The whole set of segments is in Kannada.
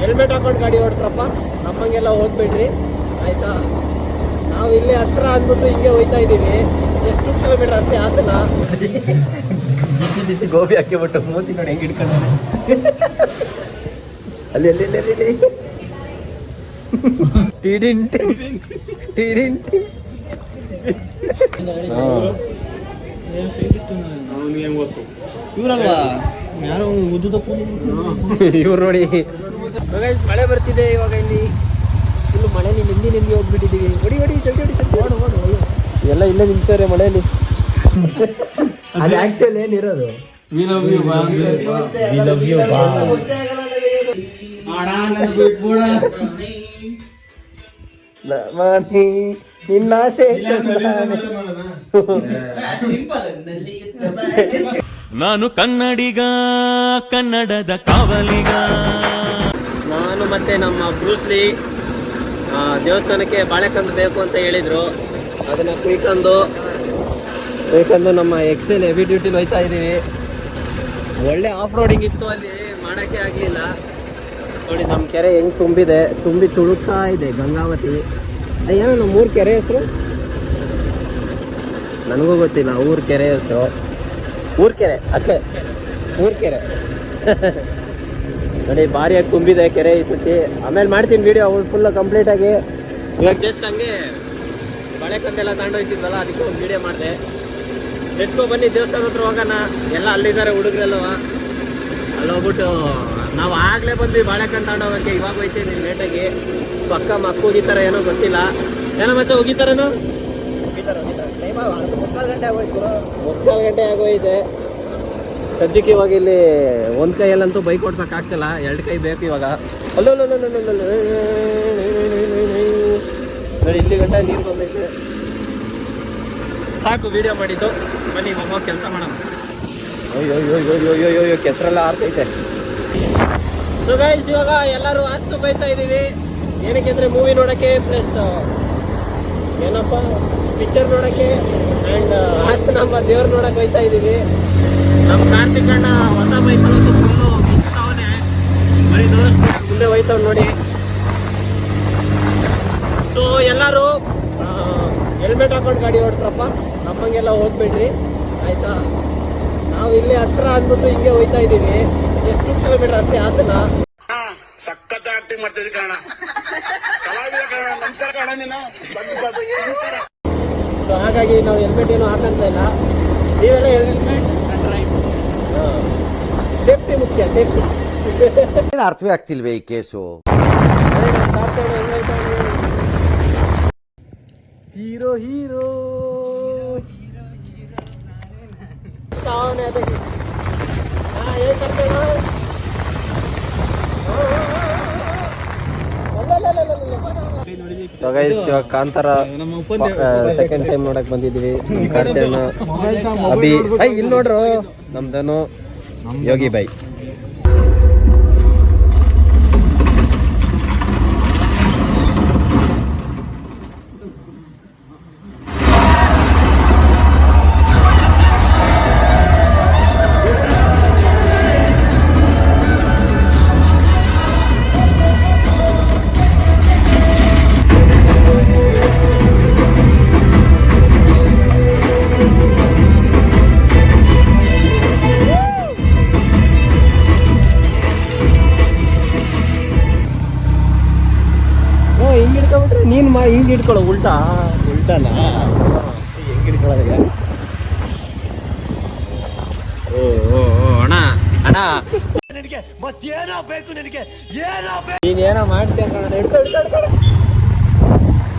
ಹೆಲ್ಮೆಟ್ ಹಾಕೊಂಡು ಗಾಡಿ ಓಡಿಸ್ರಪ್ಪ, ನಮ್ಮಂಗೆಲ್ಲ ಹೋಗ್ಬೇಡ್ರಿ ಆಯ್ತಾ. ನಾವು ಇಲ್ಲಿ ಹತ್ರ ಅಂದ್ಬಿಟ್ಟು ಹಿಂಗೆ ಹೋಯ್ತಾ ಇದ್ದೀವಿ, ಜಸ್ಟ್ 2 ಕಿಲೋಮೀಟರ್ ಅಷ್ಟೇ ಹಾಸನ. ಬಿಸಿ ಬಿಸಿ ಗೋಬಿ ಹಾಕಿಬಿಟ್ಟು ಮೂತಿ ನೋಡಿ ಹೆಂಗೆ ಹಿಡ್ಕೊಂಡಾನೆ. ಅಲ್ಲಿ ಅಲ್ಲಿ ಅಲ್ಲಿ ಅಲ್ಲಿ ಟಿಡಿಂಟಿ ಟಿಡಿಂಟಿ. ಇವ್ರಲ್ವಾ ಯಾರೋ ಉದ್ದುದ ಇವ್ರು ನೋಡಿ. ಮಳೆ ಬರ್ತಿದೆ ಇವಾಗ, ಇಲ್ಲಿ ಫುಲ್ ಮಳೆಯಲ್ಲಿ ನಿಂದಿ ಹೋಗ್ಬಿಟ್ಟಿದ್ದೀವಿ. ಹೊಡಿ ಹೊಡಿ ಜಲ್ದಿ ಹೊಡಿ ಜಲ್ದಿ ಓಡು ಓಡು. ಎಲ್ಲ ಇಲ್ಲೇ ನಿಂತಾರೆ ಮಳೆಯಲ್ಲಿ. ಅದು ಆಕ್ಚುಲಿ ಏನಿರೋದು ನಿನ್ನ ಆಸೆ. ನಾನು ಕನ್ನಡಿಗ, ಕನ್ನಡದ ಕಾವಲಿಗ. ನಾನು ಮತ್ತೆ ನಮ್ಮ ಬ್ರೂಸ್ಲಿ ದೇವಸ್ಥಾನಕ್ಕೆ ಬಾಳೆಕಂದು ಬೇಕು ಅಂತ ಹೇಳಿದ್ರು. ಅದನ್ನ ಕುಯ್ಕೊಂಡು ನಮ್ಮ ಎಕ್ಸೆಲ್ ಹೆವಿ ಡ್ಯೂಟಿಲಿ ಹೋಯ್ತಾ ಇದ್ದೀವಿ. ಒಳ್ಳೆ ಆಫ್ ರೋಡಿಂಗ್ ಇತ್ತು, ಅಲ್ಲಿ ಮಾಡೋಕ್ಕೆ ಆಗಲಿಲ್ಲ. ನೋಡಿ ನಮ್ಮ ಕೆರೆ ಹೆಂಗೆ ತುಂಬಿ ತುಳುಕ್ತಾ ಇದೆ. ಗಂಗಾವತಿ ಏನೋ ನಮ್ಮ ಊರ ಕೆರೆ ಹೆಸರು ನನಗೂ ಗೊತ್ತಿಲ್ಲ. ಊರ ಕೆರೆ ಹೆಸರು ಊರ ಕೆರೆ ಅಷ್ಟೇ, ಊರ ಕೆರೆ. ನೋಡಿ ಭಾರಿಯಾಗಿ ತುಂಬಿದೆ ಕೆರೆ ಈ ಸತಿ. ಆಮೇಲೆ ಮಾಡ್ತೀನಿ ವಿಡಿಯೋ ಫುಲ್ ಕಂಪ್ಲೀಟ್ ಆಗಿ. ಇವಾಗ ಜಸ್ಟ್ ಹಂಗೆ ಬಾಳೆಕಂದೆಲ್ಲ ತಗೊಂಡೋಗ್ತಿದ್ವಲ್ಲ, ಅದಕ್ಕೆ ಒಂದು ವಿಡಿಯೋ ಮಾಡಿದೆ. ನೆಡ್ಸ್ಕೊ ಬನ್ನಿ, ದೇವಸ್ಥಾನ ಹತ್ರ ಹೋಗೋಣ. ಎಲ್ಲ ಅಲ್ಲಿದ್ದಾರೆ ಹುಡುಗರೆಲ್ಲವ. ಅಲ್ಲಿ ಹೋಗ್ಬಿಟ್ಟು ನಾವು ಆಗಲೇ ಬಂದ್ವಿ ಬಾಳೆಕಂದು ತಗೊಂಡೋಗೋಕ್ಕೆ. ಇವಾಗ ಹೋಯ್ತೀನಿ ಲೇಟಾಗಿ. ಪಕ್ಕ ಮಕ್ಕ ಹೋಗಿತಾರೆ ಏನೋ ಗೊತ್ತಿಲ್ಲ. ಏನೋ ಮಚ್ಚ ಹೋಗಿತಾರೇನೋ, ಮುಕ್ಕಾಲು ಗಂಟೆ ಆಗೋಯ್ತೆ. ಸದ್ಯಕ್ಕೆ ಇವಾಗ ಇಲ್ಲಿ ಒಂದು ಕೈಯಲ್ಲಂತೂ ಬೈಕ್ ಓಡ್ಸೋಕೆ ಆಗ್ತಿಲ್ಲ, 2 ಕೈ ಬೇಕು ಇವಾಗ. ಅಲ್ಲೋ ನೋಡಿ ಇಲ್ಲಿ ಗಂಟೆ ನೀರು ಬಂದೈತೆ. ಸಾಕು ವಿಡಿಯೋ ಮಾಡಿದ್ದು, ಬನ್ನಿ ಇವಾಗ ಹೋಗಿ ಕೆಲಸ ಮಾಡೋಣ. ಅಯ್ಯೋ ಕೆಸರೆಲ್ಲ ಆರ್ತೈತೆ. ಸೊ ಗೈಸ್ ಇವಾಗ ಎಲ್ಲರೂ ಅಷ್ಟು ಬೈತಾ ಇದ್ದೀವಿ. ಏನಕ್ಕೆ ಅಂದರೆ ಮೂವಿ ನೋಡೋಕ್ಕೆ ಪ್ಲಸ್ ಏನಪ್ಪ ಪಿಕ್ಚರ್ ನೋಡೋಕ್ಕೆ ಆ್ಯಂಡ್ ಹಾಸನಾಂಬ ದೇವ್ರು ನೋಡೋಕೆ ಹೋಯ್ತಾ ಇದ್ದೀವಿ. ನಮ್ಮ ಕಾರ್ತಿಕ್ ಅಣ್ಣ ಹೊಸ ಬೈಕಲ್ಲಂತೂ ಫುಲ್ಲು ಮಿಂಚ್ತಾವನೆ. ಬರೀ ತೋರಿಸ್ತೀನಿ, ಮುಂದೆ ಹೋಯ್ತಾವ್ ನೋಡಿ. ಸೊ ಎಲ್ಲರೂ ಹೆಲ್ಮೆಟ್ ಹಾಕೊಂಡು ಗಾಡಿ ಓಡಿಸ್ರಪ್ಪ, ನಮ್ಮಂಗೆಲ್ಲ ಹೋಗ್ಬೇಡ್ರಿ ಆಯಿತಾ. ನಾವು ಇಲ್ಲಿ ಹತ್ರ ಅಂದ್ಬಿಟ್ಟು ಹಿಂಗೆ ಹೋಯ್ತಾ ಇದ್ದೀವಿ, ಜಸ್ಟ್ 2 ಕಿಲೋಮೀಟರ್ ಅಷ್ಟೇ ಹಾಸನ. ಸಖತ್ ಆಕ್ಟಿಂಗ್ ಮಾಡ್ತಿದ್ವಿ ಕಾರಣ, ಕಲಾವಿದ ಕಾರಣ. ನಮಸ್ಕಾರ ಕಾರಣ ನೀನು. ಸೊ ಹಾಗಾಗಿ ನಾವು ಹೆಲ್ಮೆಟ್ ಏನು ಹಾಕಂತ ಇಲ್ಲ. ನೀವೆಲ್ಲ ಹೆಲ್ಮೆಟ್ ಸೇಫ್ಟಿ ಮುಖ್ಯ, ಸೇಫ್ಟಿ. ಅರ್ಥವೇ ಆಗ್ತಿಲ್ವೇ ಈ case. Hero hero Kantara second time ನೋಡಕ್ ಬಂದಿದ್ವಿ. ಅಭಿ ಇಲ್ಲಿ ನೋಡ್ರು ನಮ್ದನು ಯೋಗಿ ಬಾಯ್. ನೀನು ಹಿಂಗೆ ಹಿಡ್ಕೊಳ್ಳೋ, ಉಲ್ಟಾನ ಹೆಂಗೆ ಹಿಡ್ಕೊಳ್ಳೋದಿಲ್ಲ. ಅಣ್ಣ ಮತ್ತೇನೋ ಬೇಕು ನಿನಗೆ, ನೀನೇನೋ ಮಾಡ್ತೀಯ.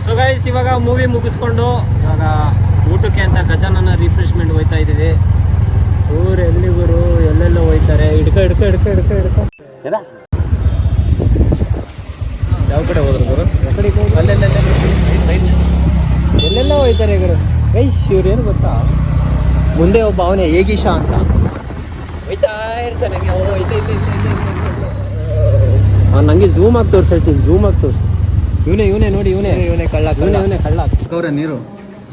ಸೊ ಗೈಸ್ ಇವಾಗ ಮೂವಿ ಮುಗಿಸ್ಕೊಂಡು ಇವಾಗ ಊಟಕ್ಕೆ ಅಂತ ಗಜಾನನ ರಿಫ್ರೆಶ್ಮೆಂಟ್ ಹೋಯ್ತಾ ಇದ್ದೀವಿ. ಊರು ಎಲ್ಲಿಗೂರು ಎಲ್ಲೆಲ್ಲೋ ಹೋಯ್ತಾರೆ. ಹಿಡ್ಕೊ ಯಾವ ಕಡೆ ಹೋದ್ರು ಗುರು? ಎಲ್ಲೆಲ್ಲ ಹೋಯ್ತಾರೆ ಗುರು. ಗೈಸ್ ಇವ್ರು ಏನು ಗೊತ್ತಾ, ಮುಂದೆ ಒಬ್ಬ ಅವನೇ ಏಗೀಶಾ ಅಂತ ಹೋಯ್ತಾ ಇರ್ತಾನೆ. ನಂಗೆ ಝೂಮ್ ಆಗಿ ತೋರಿಸ್ತೀನಿ, ಝೂಮ್ ಆಗಿ ತೋರಿಸು. ಇವನೇ ನೋಡಿ, ಇವನೇ ಕಳ್ಳ ನೀರು.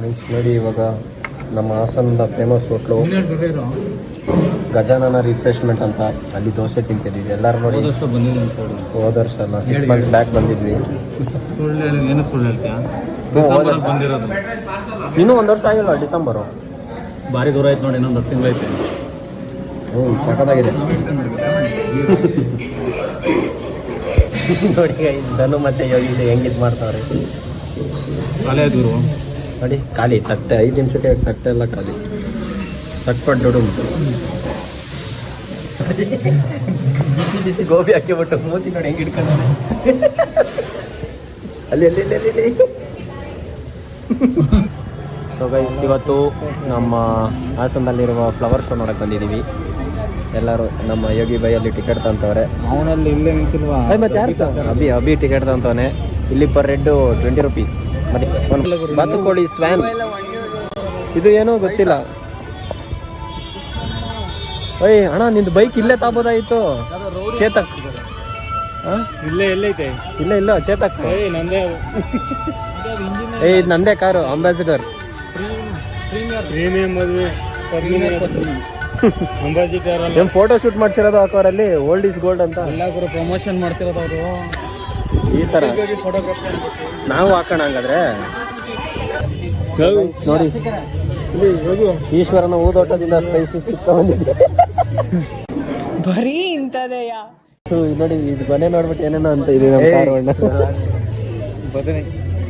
ಗೈಸ್ ನೋಡಿ ಇವಾಗ ನಮ್ಮ ಹಾಸನದ ಫೇಮಸ್ ಹೋಟ್ಲು ಗಜಾನನ ರಿಫ್ರೆಶ್ಮೆಂಟ್ ಅಂತ, ಅಲ್ಲಿ ದೋಸೆ ತಿಂತಿದ್ವಿ ಎಲ್ಲರೂ ನೋಡಿ. ಹೋದ ವರ್ಷ ಅಲ್ಲ, 6 months ಬ್ಯಾಕ್ ಬಂದಿದ್ವಿ. ಏನು ಸುಳ್ಳು ಹೇಳ್ತೀಯಾ? ಬಂದಿರೋದು ಇನ್ನೂ 1 ವರ್ಷ ಆಗಿಲ್ಲ, ಡಿಸೆಂಬರು. ಭಾರಿ ದೂರ ಆಯ್ತು ನೋಡಿ, ಇನ್ನೊಂದು 10 ತಿಂಗಳು ಐತೆ. ಸಖತ್ತಾಗಿದೆ ನೋಡಿ ಧನು ಮತ್ತೆ ಯೋಗಿ ಹೆಂಗಿದ್ ಮಾಡ್ತಾವ್ರೆ ಕಾಲೇ ದೂರು ನೋಡಿ. ಖಾಲಿ ತಟ್ಟೆ 5 ನಿಮಿಷಕ್ಕೆ ತಟ್ಟೆ ಎಲ್ಲ ಖಾಲಿ. ಸಟ್ಪಟ್ ದೊಡ್ಡ ಬಿಸಿ ಬಿಸಿ ಗೋಬಿ ಹಾಕಿಬಿಟ್ಟು ಮೂತಿ ನೋಡಿ ಹೆಂಗೆ ಹಿಡ್ಕೊಂಡು ಅಲ್ಲಿ ಅಲ್ಲಿ ಅಲ್ಲಿ ಅಲ್ಲಿ. ಸೊ ಗೈಸ್, ಇವತ್ತು ನಮ್ಮ ಹಾಸನದಲ್ಲಿರುವ ಫ್ಲವರ್ ಶೋ ನೋಡಕ್ಕೆ ಬಂದಿದ್ದೀವಿ. ಎಲ್ಲರೂ ನಮ್ಮ ಯೋಗಿ ಬೈ ಅಲ್ಲಿ ಟಿಕೆಟ್ ತಂತವ್ರೆ. ಅವನಲ್ಲಿ ಇಲ್ಲೇ ನಿಂತಿಲ್ವಾ? ಮತ್ತೆ ಯಾರು ಅಭಿ ಟಿಕೆಟ್ ತಂತವನೆ. ಇಲ್ಲಿ ಪರ್ ಹೆಡ್ 20 rupees. ಮತ್ತೆ ಬಾತುಕೋಳಿ ಸ್ವ್ಯಾನ್, ಇದು ಏನೋ ಗೊತ್ತಿಲ್ಲ. ಓಯ್ ಅಣ್ಣ, ನಿಂದು ಬೈಕ್ ಇಲ್ಲೇ ತಾಬೋದಾಯಿತು. ಚೇತಕ್ ಇಲ್ಲೇ ಎಲ್ಲೈತೆ? ಇಲ್ಲ ಚೇತಕ್. ನಂದೇ ಇದು ನಂದೇ ಕಾರು, ಅಂಬಾಸಿಡರ್. ಪ್ರೀಮಿಯಂ ಮದುವೆ ಅಂಬಾಸಿಡರ್ ಏನ್ ಫೋಟೋ ಶೂಟ್ ಮಾಡ್ಸಿರೋದು ಹಾಕೋರಲ್ಲಿ, ಓಲ್ಡ್ ಇಸ್ ಗೋಲ್ಡ್ ಅಂತ ಎಲ್ಲ ಪ್ರಮೋಷನ್ ಮಾಡ್ತಿರೋದು ಅವರು. ಈ ತರ ನಾವು ಹಾಕೋಣ ಹಂಗಾದ್ರೆ. ನೋಡಿ ಈಶ್ವರನ ಊದೋಟದಿಂದ ಸ್ಪೈಸಸ್ ಬಂದಿದೆ. ಬರೀ ಇಂಥದೆಯ ನೋಡಿ, ಇದು ಮನೆ ನೋಡ್ಬಿಟ್ಟು ಏನೇನೋ ಅಂತ ಇದೆ ನಮ್ಮ ಕಾರು ಅಣ್ಣ.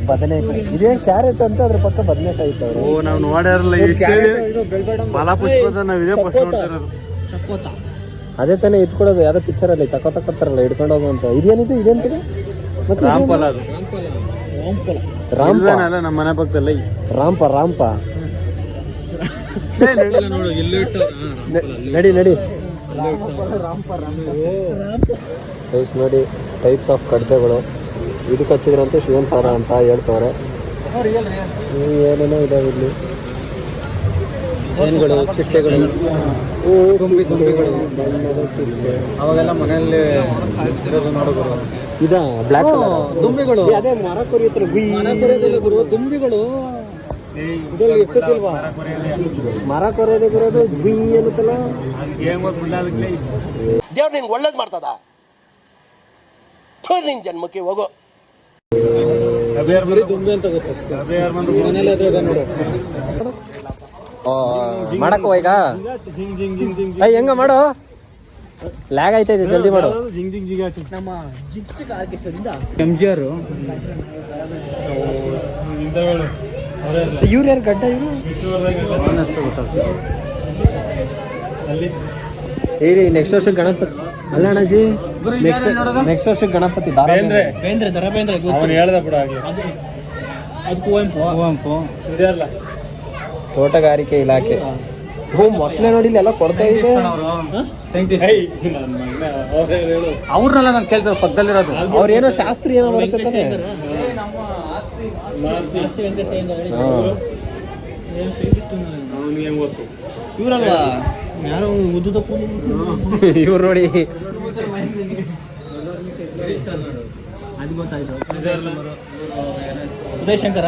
ಬದನೆಕಾಯಿ ಇದೇನ್ ಕ್ಯಾರೆಟ್ ಅಂತ, ಅದ್ರ ಪಕ್ಕ ಬದನೆಕಾಯಿ ಇತ್ತು. ನಾವು ನೋಡಿರಲ್ಲ, ಫಲಪುಷ್ಪದ ನಾವು ಇದೇ ಫಸ್ಟ್ ನೋಡ್ತಿರೋದು. ಅದೇ ತಾನೇ ಇಟ್ಕೊಡೋದು, ಯಾವ್ದೋ ಪಿಕ್ಚರ್ ಅಲ್ಲಿ ಚಕೋತ ಕೊತ್ತಾರಲ್ಲ ಹಿಡ್ಕೊಂಡು ಹೋಗುವಂತ. ಇದೇನಿದೆ, ಇದೇಂತಿದೆ? ರಾಂಪಲ ಅದು. ರಾಂಪ ಅಲ್ಲ, ನಮ್ಮ ಮನೆ ಪಕ್ಕದಲ್ಲಿ ರಾಂಪ ನೋಡು, ಎಲ್ಲೂ ಇಟ್ಟು ನಡಿ ನೋಡಿ ಟೈಪ್ಸ್ ಆಫ್ ಕಡ್ಜಗಳು. ಇದಕ್ಕೆ ಹಚ್ಚಿದ್ರಂತೆ ಶಿವನ್ ತರ ಅಂತ ಹೇಳ್ತವ್ರೆ. ಏನೇನೋ ಇದಾವೆ ಇಲ್ಲಿ, ಚೇನ್ಗಳು, ಚಿಟ್ಟೆಗಳು, ಅವಾಗೆಲ್ಲ ಮನೆಯಲ್ಲಿ ಇರೋದು ನೋಡೋದು. ಇದ ಬ್ಲಾಕ್ ದುಂಬಿಗಳು, ಅದೇ ಮರ ಕೊರಿಯುತ್ತೆ ಗುರು, ದುಂಬಿಗಳು ಮರ ಕೊರೆಯೋದೇ ಬರೋದು ಗುಯ್ ಅನ್ನುತ್ತಲ್ಲ. ದೇವ್ರು ನಿನ್ಗೆ ಒಳ್ಳೇದು ಮಾಡ್ತದ, ನಿನ್ ಜನ್ಮಕ್ಕೆ ಹೋಗೋ. ದುಂಬಿ ಅಂತ ಗೊತ್ತ ಮಾಡಕ್ಕ ಈಗ ಹೆಂಗ ಮಾಡು, ಲ್ಯಾಗ್ ಆಯ್ತೈತೆ, ಜಲ್ದಿ ಮಾಡು. ನಮ್ಮ MGR ಇವ್ರು ಯಾರು ಗಡ್ಡ, ಇವರು ಏರಿ ನೆಕ್ಸ್ಟ್ ವರ್ಷಕ್ಕೆ ಗಣಪತಿ ಅಲ್ಲ ಅಣ್ಣಾಜಿ, ನೆಕ್ಸ್ಟ್ ವರ್ಷಕ್ಕೆ ಗಣಪತಿ ಹೇಳ್ದ ಬಿಡ. ಅದು ಕುವೆಂಪು ಇದೆಯಲ್ಲ ತೋಟಗಾರಿಕೆ ಇಲಾಖೆ. ಮೊಸಳೆ ನೋಡಿ ಎಲ್ಲ ಕೊಡ್ತಾ ಇದೆ. ಅವ್ರನ್ನೆಲ್ಲ ನಾನು ಕೇಳ್ತಾರೆ ಪಕ್ಕದಲ್ಲಿರೋದು. ಅವ್ರೇನೋ ಶಾಸ್ತ್ರಿ ಏನೋ ಮಾಡ್ತಾರೆ. ಇವ್ರಲ್ವಾ ಯಾರೋ ಉದ್ದುದ ಇವ್ರು ನೋಡಿ, ಅದು ಗೊತ್ತಾಯ್ತು. ಉದಯ್ ಶಂಕರ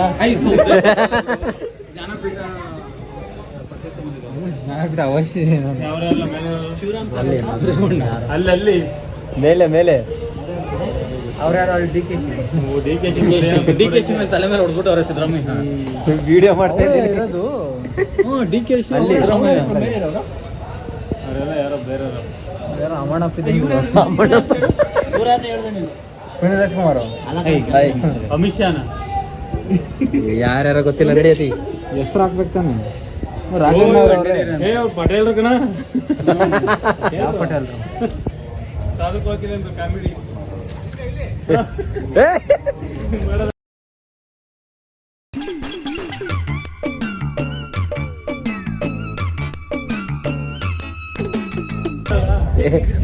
ಅವಶ್ಯ ಅಲ್ಲಿ ಮೇಲೆ ಮೇಲೆ ಡಿ ಕೆ ಶಿ ಮೇಲೆ ತಲೆ ಮೇಲೆ ಹೊಡ್ಬಿಟ್ಟು ಅವ್ರ ಸಿದ್ದರಾಮಯ್ಯ ವಿಡಿಯೋ ಮಾಡ್ತಾ ಇದ್ದೀನಿ. ಡಿ ಕೆ ಶಿ ಸಿದ್ದರಾಮಯ್ಯ ಯಾರೋ ಬೇರೆ ರಾಜ್ಕುಮಾರ್, ಅಮಿತ್ ಶಾನ, ಯಾರ್ಯಾರೋ ಗೊತ್ತಿಲ್ಲ, ನಡೆಯತಿ ಹೆಸರು ಹಾಕ್ಬೇಕು ತಾನೆ. ರಾಜಣ್ಣ ಪಟೇಲ್ ಪಟೇಲ್ ಸಾಧಕ್ ಹೋಗಿಲ್ಲ ಅಂತ ಕಾಮಿಡಿ.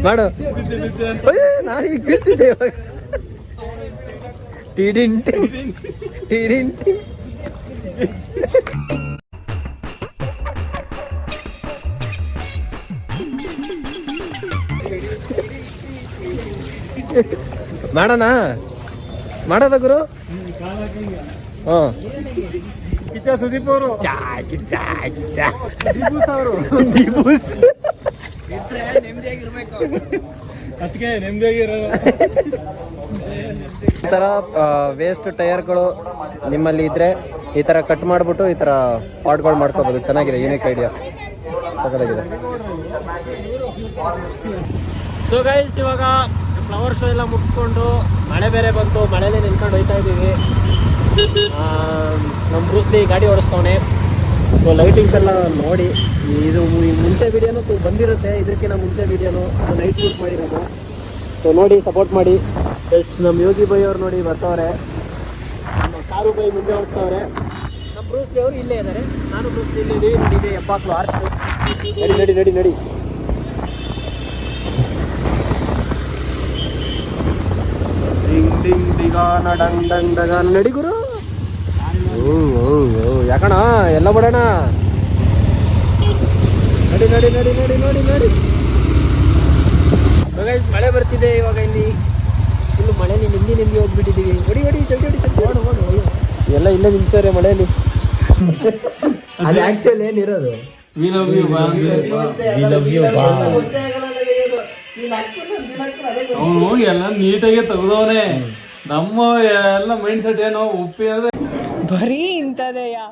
ಮಾಡು, ನಾನು ಈಗ ಬೀಳ್ತಿದ್ದೆ ಇವಾಗ. ಟಿಡಿಂಟಿ ಟಿಡಿಂಟಿ. ಮಾಡೋಣ, ಮಾಡೋದ ಗುರು. ಹಾಂ, ಕಿಚ್ಚ ಸುದೀಪ್ ಅವರು, ಚಾಕಿ ಚಾಕಿ ಚಾ ದಿಬೂಸ್ ಅವರು, ದಿಬೂಸ್ ಈ ಥರ ವೇಸ್ಟ್ ಟೈರ್ಗಳು ನಿಮ್ಮಲ್ಲಿ ಇದ್ರೆ ಈ ಥರ ಕಟ್ ಮಾಡಿಬಿಟ್ಟು ಈ ಥರ ಪಾಟ್ಗಳು ಮಾಡ್ಕೋಬೋದು. ಚೆನ್ನಾಗಿದೆ, ಯೂನಿಕ್ ಐಡಿಯಾ, ಸಕ್ಕತ್ತಾಗಿದೆ. ಸೊ ಗೈಸ್, ಇವಾಗ ಫ್ಲವರ್ ಶೋ ಎಲ್ಲ ಮುಗಿಸ್ಕೊಂಡು ಮಳೆ ಬೇರೆ ಬಂತು, ಮಳೆಯಲ್ಲೇ ನಿಂತ್ಕೊಂಡು ಹೋಗ್ತಾ ಇದ್ದೀವಿ. ನಮ್ಮ ಬ್ರೂಸ್ಲಿ ಗಾಡಿ ಓಡಿಸ್ತವನೆ. ಸೊ ಲೈಟಿಂಗ್ಸ್ ಎಲ್ಲ ನೋಡಿ, ಇದು ಮುಂಚೆ ವಿಡಿಯೋನು ಬಂದಿರುತ್ತೆ, ಇದಕ್ಕಿಂತ ಮುಂಚೆ ವಿಡಿಯೋನು ನೈಟ್ ಶೂಟ್ ಮಾಡಿರೋದು. ಸೊ ನೋಡಿ, ಸಪೋರ್ಟ್ ಮಾಡಿ. ಎಸ್, ನಮ್ಮ ಯೋಗಿ ಬೈ ಅವ್ರು ನೋಡಿ ಬರ್ತಾವ್ರೆ, ನಮ್ಮ ಕಾರು ಬೈ ಮುಂದೆ ಹೋಗ್ತಾವ್ರೆ. ನಮ್ಮ ಬ್ರೂಸ್ಲಿ ಅವರು ಇಲ್ಲೇ ಇದ್ದಾರೆ, ನಾನು ಬ್ರೂಸ್ಲಿ ಇಲ್ಲೇ ಇದ್ದೀವಿ. ನೋಡಿ, ಇದೆ ಎಪ್ಪಾಕ್ಲು ಆರ್ಚ್. ನಡಿ ನಡಿ ನಡಿ ನಡಿ. ಡಿಂಗ್ ಡಿಂಗ್ ದಿಗಾನ ಡಂಗ್ ಡಂಗ್ ಡಗಾನ. ನಡಿ ಗುರು. ಯಾಕಣ ಎಲ್ಲ ಬಿಡೋಣ. ನಡಿ ನಡಿ ನಡಿ ನಡಿ ನೋಡಿ ನೋಡಿ. ಸೊ ಗೈಸ್, ಮಳೆ ಬರ್ತಿದೆ ಇವಾಗ. ಇಲ್ಲಿ ಫುಲ್ ಮಳೆಯಲ್ಲಿ ನಿಂದಿ ಹೋಗ್ಬಿಟ್ಟಿದ್ದೀವಿ. ಹೊಡಿ ಹೊಡಿ ಜಲ್ದಿ ಹೊಡಿ ಜಲ್ದಿ. ಎಲ್ಲ ಇಲ್ಲೇ ನಿಂತಾರೆ ಮಳೆಯಲ್ಲಿ. ಅದು ಆಕ್ಚುಲಿ ಏನಿರೋದು ಅವನು ಹೋಗಿ ಎಲ್ಲ ನೀಟಾಗಿ ತೆಗ್ದವನೆ. ನಮ್ಮ ಎಲ್ಲ ಮೈಂಡ್ ಸೆಟ್ ಏನೋ ಉಪ್ಪಿ ಅಂದ್ರೆ ಬರೀ ಇಂಥದೆಯಾ.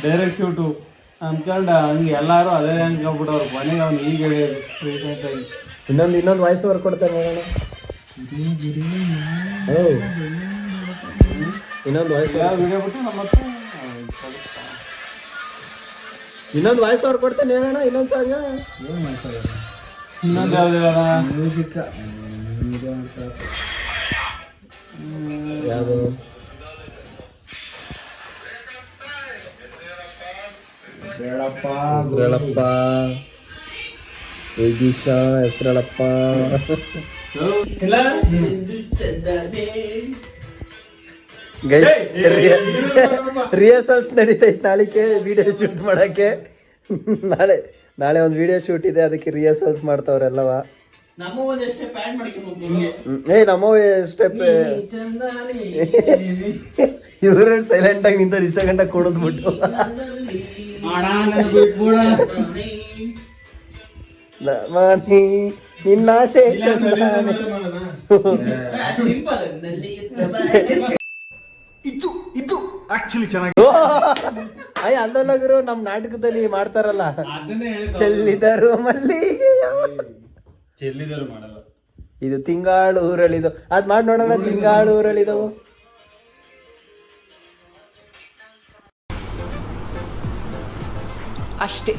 ಡೈರೆಕ್ಟ್ ಶೂಟು ಅನ್ಕೊಂಡ ಹಂಗೆ ಎಲ್ಲಾರು ಅದೇ ಅನ್ಕೊಂಡ್ಬಿಟ್ಟವ್ರು. ಕೊನೆಗೆ ಅವ್ನು ಈಗ ಇನ್ನೊಂದು ವಾಯ್ಸ್ ಓವರ್ ಕೊಡ್ತಾರೆ ನೋಡೋಣ. ಇನ್ನೊಂದು ವಾಯ್ಸ್ ವಿಡಿಯೋ ಬಿಟ್ಟು ನಮ್ಮ ಹತ್ರ ಇನ್ನೊಂದು ವಾಯ್ಸ್ ಓವರ್ ಕೊಡ್ತೇನೆ ಹೇಳೋಣ. ಇನ್ನೊಂದು ಸಾಂಗ್ ಇನ್ನೊಂದು ಯಾವ್ದು ಹೇಳೋಣ? ಯಾವುದು? ಹೆಸ್ರಳಪ್ಪ ಯೋಗೀಶ, ಹೆಸ್ರಳಪ್ಪ. ರಿಹರ್ಸಲ್ಸ್ ನಡೀತೈತೆ ನಾಳಿಕೆ ವಿಡಿಯೋ ಶೂಟ್ ಮಾಡಕ್ಕೆ. ನಾಳೆ ಒಂದು ವಿಡಿಯೋ ಶೂಟ್ ಇದೆ, ಅದಕ್ಕೆ ರಿಹರ್ಸಲ್ಸ್ ಮಾಡ್ತಾವ್ರೆಲ್ಲವ. ನಮ್ಮವ ಸ್ಟೆಪ್ ಇವ್ರ ಸೈಲೆಂಟ್ ಆಗಿ ನಿಂತ ಇಷ್ಟ ಗಂಟ ಕೊಡದ್ಬಿಟ್ಟು ನಿನ್ನ ಆಸೆ ಅಲ್ಲ ಗುರು, ನಮ್ ನಾಟಕದಲ್ಲಿ ಮಾಡ್ತಾರಲ್ಲ, ಚೆಲ್ಲಿದರು ಮಲ್ಲಿಗೆ ಚೆಲ್ಲಿದರು ಮಾಡಲ್ಲ. ಇದು ತಿಂಗಾಳು ಊರಳಿದು, ಅದ್ ಮಾಡಿ ನೋಡೋಣ. ತಿಂಗಾಳು ಊರಳಿದವು ಅಷ್ಟೇ.